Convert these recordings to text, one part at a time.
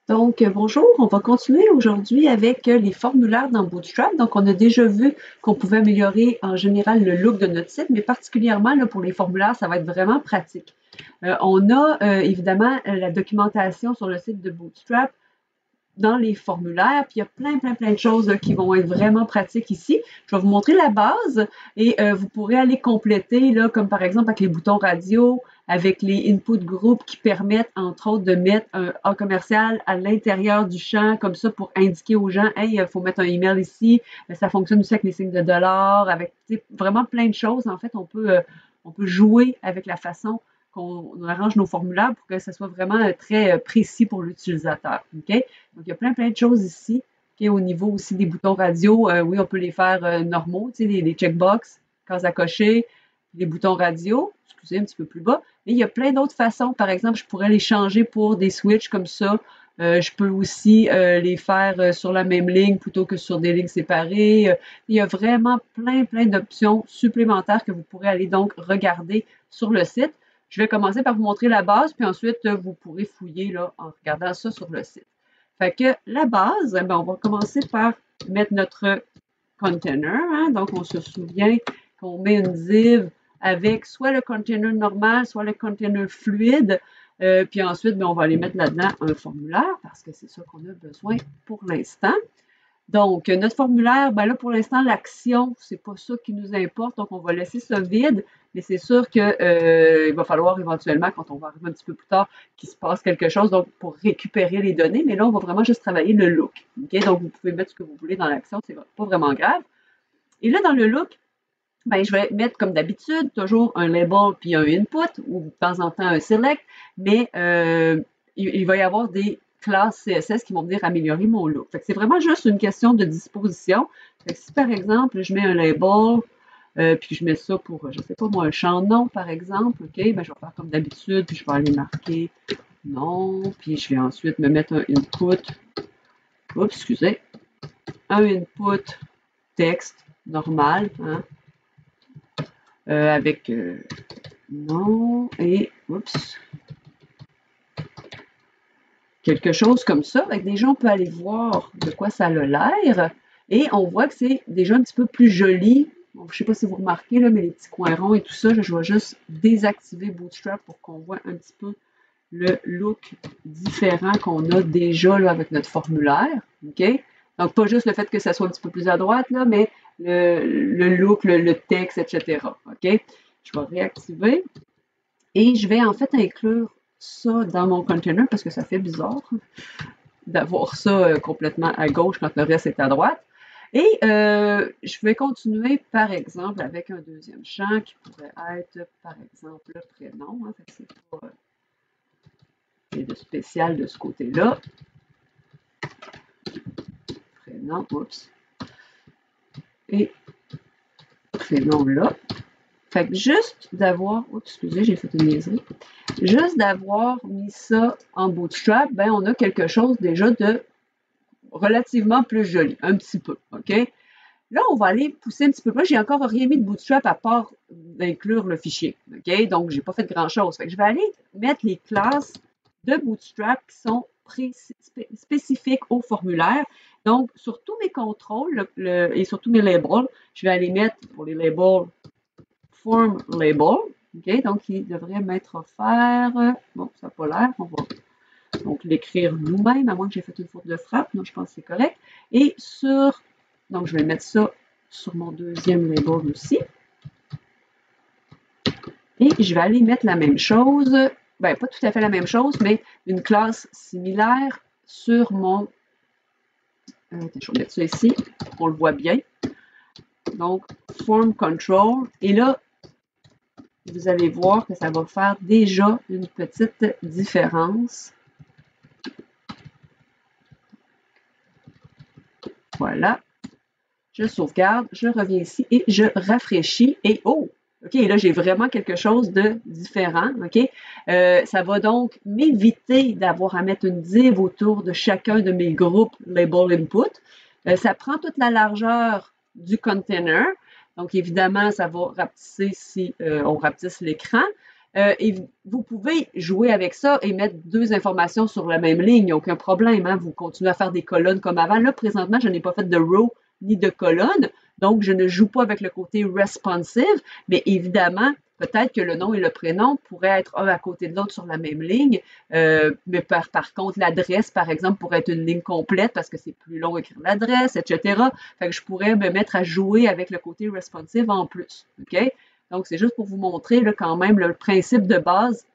Donc, bonjour, on va continuer aujourd'hui avec les formulaires dans Bootstrap. Donc, on a déjà vu qu'on pouvait améliorer en général le look de notre site, mais particulièrement là, pour les formulaires, ça va être vraiment pratique. On a évidemment la documentation sur le site de Bootstrap dans les formulaires, puis il y a plein de choses là, qui vont être vraiment pratiques ici. Je vais vous montrer la base et vous pourrez aller compléter, là, comme par exemple avec les boutons radio, avec les input groups qui permettent, entre autres, de mettre un A commercial à l'intérieur du champ, comme ça, pour indiquer aux gens, hey, il faut mettre un email ici. Ça fonctionne aussi avec les signes de dollars, avec vraiment plein de choses. En fait, on peut jouer avec la façon qu'on arrange nos formulaires pour que ce soit vraiment très précis pour l'utilisateur. OK? Donc, il y a plein de choses ici. Okay, au niveau aussi des boutons radio, oui, on peut les faire normaux, tu sais, les checkbox, cases à cocher, les boutons radio, excusez, un petit peu plus bas. Mais il y a plein d'autres façons. Par exemple, je pourrais les changer pour des switches comme ça. Je peux aussi les faire sur la même ligne plutôt que sur des lignes séparées. Il y a vraiment plein d'options supplémentaires que vous pourrez aller donc regarder sur le site. Je vais commencer par vous montrer la base, puis ensuite, vous pourrez fouiller là, en regardant ça sur le site. Fait que la base, ben, on va commencer par mettre notre container. Hein? Donc, on se souvient qu'on met une div avec soit le container normal, soit le container fluide. Puis ensuite, ben, on va aller mettre là-dedans un formulaire parce que c'est ça qu'on a besoin pour l'instant. Donc, notre formulaire, ben là, pour l'instant, l'action, c'est pas ça qui nous importe. Donc, on va laisser ça vide, mais c'est sûr que il va falloir éventuellement, quand on va arriver un petit peu plus tard, qu'il se passe quelque chose, donc pour récupérer les données. Mais là, on va vraiment juste travailler le look. Okay? Donc, vous pouvez mettre ce que vous voulez dans l'action, c'est pas vraiment grave. Et là, dans le look, ben, je vais mettre comme d'habitude toujours un label puis un input ou de temps en temps un select, mais il va y avoir des classes CSS qui vont venir améliorer mon look. C'est vraiment juste une question de disposition. Si par exemple, je mets un label, puis je mets ça pour, je ne sais pas moi, un champ nom par exemple, OK, ben, je vais faire comme d'habitude, puis je vais aller marquer non, puis je vais ensuite me mettre un input, oups, excusez, un input texte normal, hein, avec non et oups, quelque chose comme ça. Avec déjà, on peut aller voir de quoi ça a l'air et on voit que c'est déjà un petit peu plus joli. Bon, je ne sais pas si vous remarquez, là, mais les petits coins ronds et tout ça, là, je vais juste désactiver Bootstrap pour qu'on voit un petit peu le look différent qu'on a déjà là, avec notre formulaire. OK? Donc, pas juste le fait que ça soit un petit peu plus à droite, là, mais le look, le texte, etc. OK? Je vais réactiver et je vais en fait inclure ça dans mon container parce que ça fait bizarre d'avoir ça complètement à gauche quand le reste est à droite. Et je vais continuer, par exemple, avec un deuxième champ qui pourrait être, par exemple, le prénom. Hein, c'est pas de spécial de ce côté-là. Prénom, oups. Et prénom là. Fait que juste d'avoir, oups, excusez, j'ai fait une niaiserie. Juste d'avoir mis ça en Bootstrap, ben on a quelque chose déjà de relativement plus joli, un petit peu, OK? Là, on va aller pousser un petit peu plus. J'ai encore rien mis de Bootstrap à part d'inclure le fichier, OK? Donc, j'ai pas fait grand-chose. Fait que je vais aller mettre les classes de Bootstrap qui sont spécifiques au formulaire. Donc, sur tous mes contrôles et sur tous mes labels, je vais aller mettre pour les labels form label. OK? Donc, il devrait m'être offert. Bon, ça n'a pas l'air. On va donc l'écrire nous-mêmes, à moins que j'ai fait une faute de frappe. Non, je pense que c'est correct. Et sur. Donc, je vais mettre ça sur mon deuxième label aussi. Et je vais aller mettre la même chose, ben pas tout à fait la même chose, mais une classe similaire sur mon... je vais mettre ça ici, pour qu'on le voit bien. Donc, form control. Et là, vous allez voir que ça va faire déjà une petite différence. Voilà. Je sauvegarde, je reviens ici et je rafraîchis. Et oh! OK, là, j'ai vraiment quelque chose de différent. OK? Ça va donc m'éviter d'avoir à mettre une div autour de chacun de mes groupes label input. Ça prend toute la largeur du container. Donc, évidemment, ça va rapetisser si on rapetisse l'écran. Et vous pouvez jouer avec ça et mettre deux informations sur la même ligne, il n'y a aucun problème. Hein? Vous continuez à faire des colonnes comme avant. Là, présentement, je n'ai pas fait de row ni de colonne, donc je ne joue pas avec le côté responsive, mais évidemment, peut-être que le nom et le prénom pourraient être un à côté de l'autre sur la même ligne, mais par contre, l'adresse, par exemple, pourrait être une ligne complète parce que c'est plus long d'écrire l'adresse, etc. Fait que je pourrais me mettre à jouer avec le côté responsive en plus. OK? Donc, c'est juste pour vous montrer là, quand même le principe de base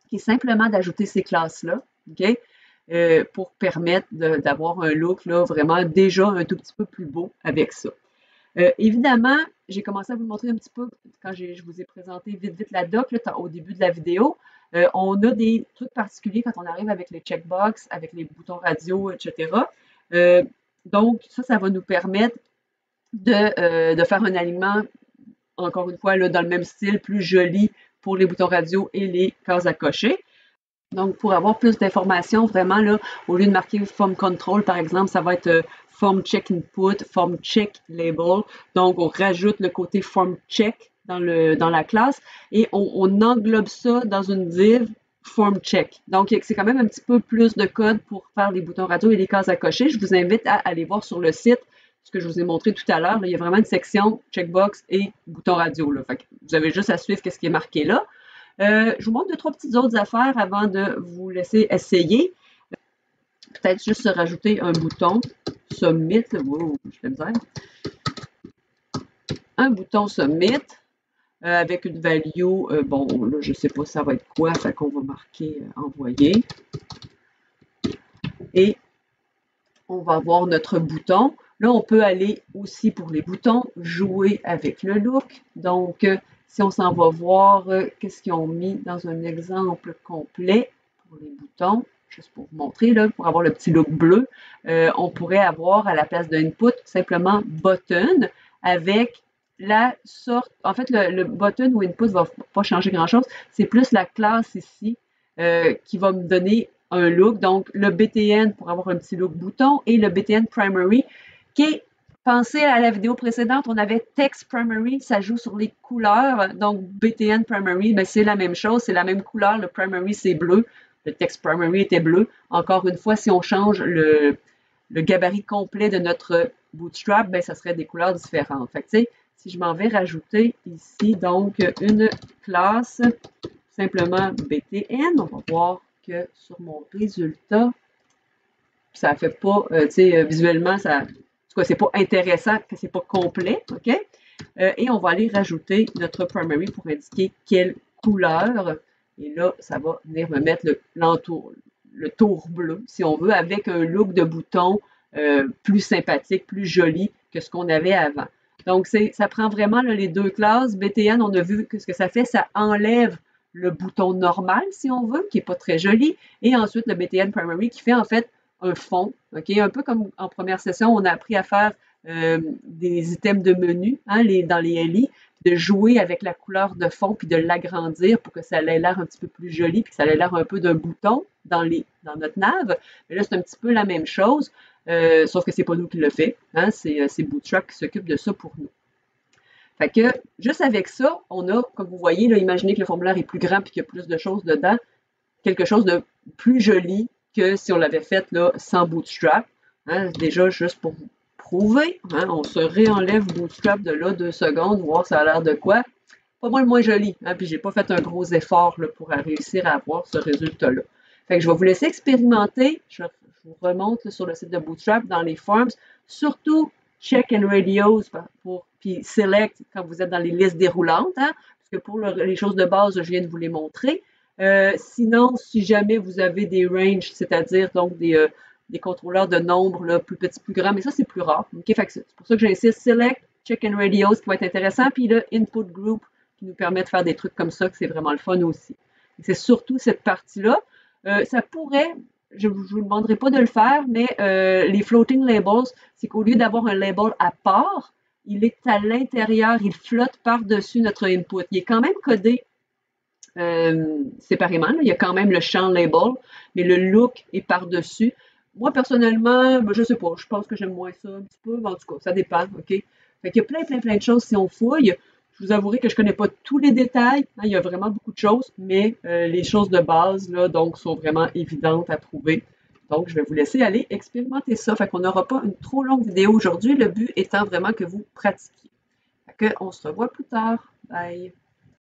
qui est simplement d'ajouter ces classes-là, OK? Pour permettre d'avoir un look là, vraiment déjà un tout petit peu plus beau avec ça. Évidemment, j'ai commencé à vous montrer un petit peu quand je vous ai présenté vite la doc là, au début de la vidéo. On a des trucs particuliers quand on arrive avec les checkbox, avec les boutons radio, etc. Donc, ça va nous permettre de faire un alignement, encore une fois, là, dans le même style, plus joli pour les boutons radio et les cases à cocher. Donc, pour avoir plus d'informations, vraiment, là, au lieu de marquer Form Control, par exemple, ça va être Form Check Input, Form Check Label. Donc, on rajoute le côté Form Check dans la classe et on englobe ça dans une div Form Check. Donc, c'est quand même un petit peu plus de code pour faire les boutons radio et les cases à cocher. Je vous invite à aller voir sur le site ce que je vous ai montré tout à l'heure. Il y a vraiment une section checkbox et bouton radio. Là. Fait que vous avez juste à suivre ce qui est marqué là. Je vous montre deux, trois petites autres affaires avant de vous laisser essayer. Peut-être juste se rajouter un bouton Submit. Wow, je vais me dire. Un bouton Submit avec une value. Bon, là, je ne sais pas ça va être quoi. Fait qu'on va marquer Envoyer. Et on va avoir notre bouton. Là, on peut aller aussi pour les boutons, jouer avec le look. Donc, si on s'en va voir qu'est-ce qu'ils ont mis dans un exemple complet pour les boutons, juste pour vous montrer, là, pour avoir le petit look bleu, on pourrait avoir à la place d'input simplement button avec la sorte, en fait, le button ou input ne va pas changer grand-chose, c'est plus la classe ici qui va me donner un look. Donc, le BTN pour avoir un petit look bouton et le BTN Primary qui est, pensez à la vidéo précédente, on avait Text Primary, ça joue sur les couleurs. Donc, BTN Primary, ben, c'est la même chose, c'est la même couleur. Le Primary, c'est bleu. Le Text Primary était bleu. Encore une fois, si on change le gabarit complet de notre Bootstrap, ben, ça serait des couleurs différentes. Fait que, tu sais, si je m'en vais rajouter ici, donc, une classe, simplement BTN, on va voir que sur mon résultat, ça fait pas, tu sais, visuellement, ça, en tout cas, c'est pas intéressant, que c'est pas complet, OK? Et on va aller rajouter notre primary pour indiquer quelle couleur. Et là, ça va venir me mettre le tour bleu, si on veut, avec un look de bouton plus sympathique, plus joli que ce qu'on avait avant. Donc, ça prend vraiment là, les deux classes. BTN, on a vu que ce que ça fait, ça enlève le bouton normal, si on veut, qui n'est pas très joli. Et ensuite, le BTN Primary qui fait en fait un fond. Okay? Un peu comme en première session, on a appris à faire des items de menu hein, dans les LI, de jouer avec la couleur de fond puis de l'agrandir pour que ça ait l'air un petit peu plus joli puis que ça ait l'air un peu d'un bouton dans notre nav. Mais là, c'est un petit peu la même chose, sauf que c'est pas nous qui le fait. Hein, c'est Bootstrap qui s'occupe de ça pour nous. Fait que, juste avec ça, on a, comme vous voyez, là, imaginez que le formulaire est plus grand puis qu'il y a plus de choses dedans, quelque chose de plus joli que si on l'avait fait là, sans Bootstrap. Hein, déjà, juste pour vous prouver, hein, on se réenlève Bootstrap de là 2 secondes, voir ça a l'air de quoi. Pas mal moins joli. Hein, puis j'ai pas fait un gros effort là, pour réussir à avoir ce résultat-là. Fait que je vais vous laisser expérimenter. Je vous remonte là, sur le site de Bootstrap dans les forms. Surtout, check and radios puis select quand vous êtes dans les listes déroulantes. Hein, parce que pour les choses de base, je viens de vous les montrer. Sinon, si jamais vous avez des ranges, c'est-à-dire donc des contrôleurs de nombres là, plus petits, plus grands, mais ça, c'est plus rare. Okay? C'est pour ça que j'insiste, select, check and radios qui va être intéressant, puis le input group qui nous permet de faire des trucs comme ça, que c'est vraiment le fun aussi. C'est surtout cette partie-là. Ça pourrait, je ne vous demanderai pas de le faire, mais les floating labels, c'est qu'au lieu d'avoir un label à part, il est à l'intérieur, il flotte par-dessus notre input. Il est quand même codé séparément. Là. Il y a quand même le champ label, mais le look est par-dessus. Moi, personnellement, je sais pas, je pense que j'aime moins ça un petit peu, mais en tout cas, ça dépend, OK? Fait qu'il y a plein de choses si on fouille. Je Je vous avouerai que je connais pas tous les détails, hein, il y a vraiment beaucoup de choses, mais les choses de base, là, donc, sont vraiment évidentes à trouver. Donc, je vais vous laisser aller expérimenter ça. Fait qu'on n'aura pas une trop longue vidéo aujourd'hui, le but étant vraiment que vous pratiquiez. Fait que, on se revoit plus tard. Bye!